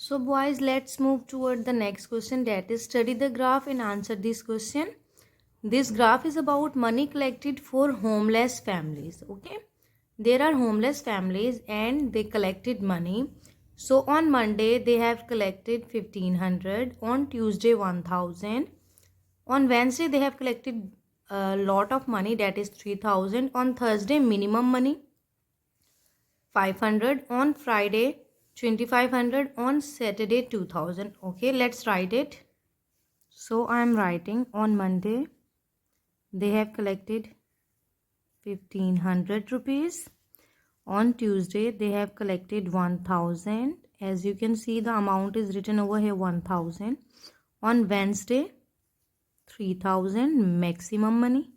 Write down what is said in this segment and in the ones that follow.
So boys, let's move toward the next question, that is study the graph and answer this question. This graph is about money collected for homeless families. Okay, there are homeless families and they collected money. So on Monday they have collected 1500, on Tuesday 1000, on Wednesday they have collected a lot of money, that is 3000, on Thursday minimum money 500, on Friday 2500, on Saturday 2000. Okay, let's write it. So I am writing on Monday they have collected 1500 rupees. On Tuesday they have collected 1000. As you can see, the amount is written over here 1000. On Wednesday 3000 maximum money.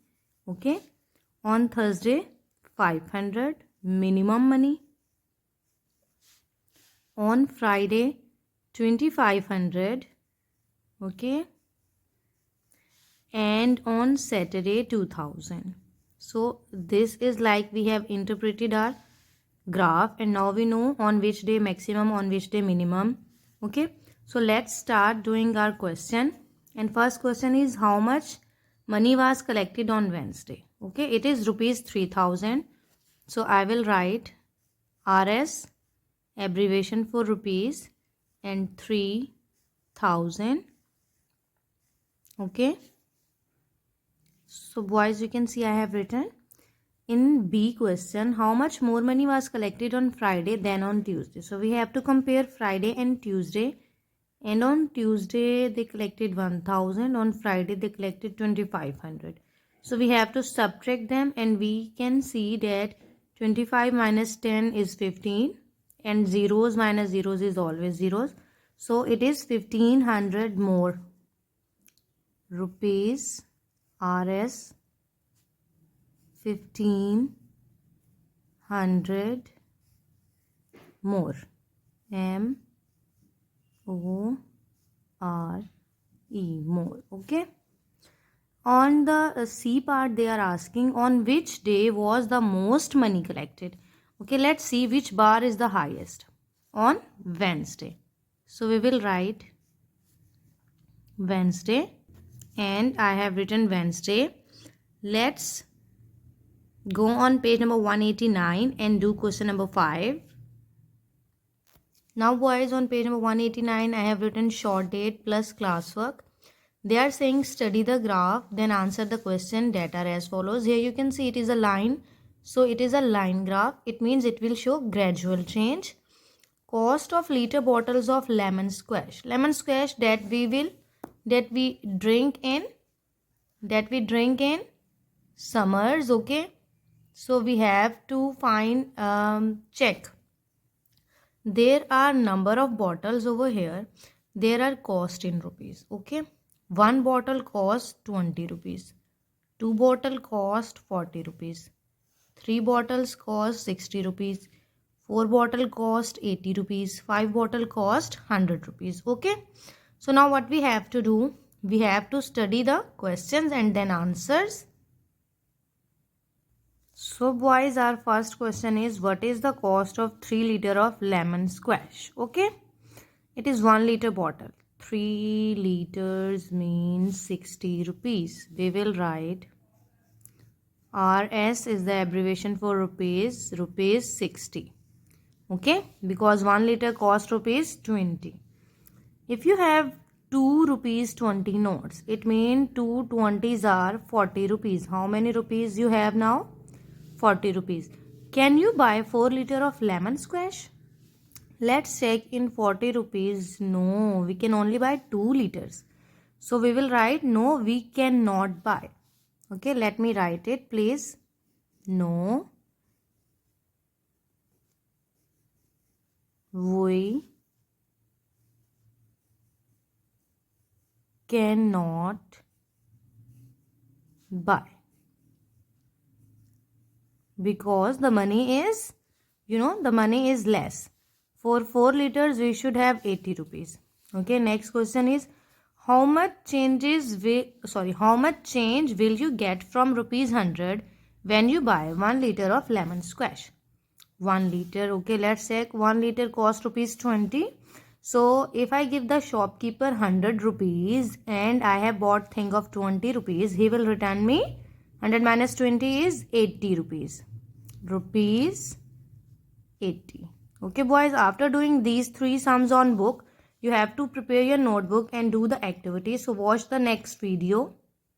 Okay, on Thursday 500 minimum money. On Friday 2500. Okay, and on Saturday 2000. So this is like we have interpreted our graph, and now we know on which day maximum, on which day minimum. Okay, so let's start doing our question. And first question is, how much money was collected on Wednesday? Okay, it is rupees 3000. So I will write RS, abbreviation for rupees, and 3000. Okay, so boys, you can see I have written. In B question, how much more money was collected on Friday than on Tuesday? So we have to compare Friday and Tuesday. And on Tuesday they collected 1000, on Friday they collected 2500. So we have to subtract them, and we can see that 25 minus 10 is 15, and zeros minus zeros is always zeros. So it is 1500 more rupees. RS 1500 more. MORE, more. Okay, on the C part they are asking, on which day was the most money collected? Okay, let's see which bar is the highest. On Wednesday. So we will write Wednesday, and I have written Wednesday. Let's go on page number 189 and do question number 5. Now boys, on page number 189 I have written short date plus classwork. They are saying study the graph, then answer the question. Data as follows. Here you can see it is a line. So it is a line graph. It means it will show gradual change. Cost of liter bottles of lemon squash. Lemon squash that we drink in summers. Okay, so we have to find check. There are number of bottles over here. There are cost in rupees. Okay, one bottle cost 20 rupees, two bottle cost 40 rupees, three bottles cost 60 rupees, four bottle cost 80 rupees, five bottle cost 100 rupees. Okay, so now what we have to do, we have to study the questions and then answers. So boys, our first question is, what is the cost of 3 liter of lemon squash? Okay, it is 1 liter bottle. 3 liters means 60 rupees. We will write RS is the abbreviation for rupees 60. Okay, because 1 liter cost rupees 20. If you have 2 rupees 20 notes, it means 2 20s are 40 rupees. How many rupees you have now? 40 rupees. Can you buy 4 liter of lemon squash? Let's check in 40 rupees. No, we can only buy 2 liters. So we will write no, we cannot buy. Okay, let me write it please. No, we cannot buy. Because the money is, the money is less. For 4 liters we should have 80 rupees. Okay, next question is, how much change will you get from rupees 100 when you buy 1 liter of lemon squash? 1 liter. Okay, let's check. 1 liter cost rupees 20. So if I give the shopkeeper 100 rupees and I have bought thing of 20 rupees, he will return me 100 minus 20 is 80 rupees. Rupees 80. Okay boys, after doing these three sums on book, you have to prepare your notebook and do the activity. So watch the next video.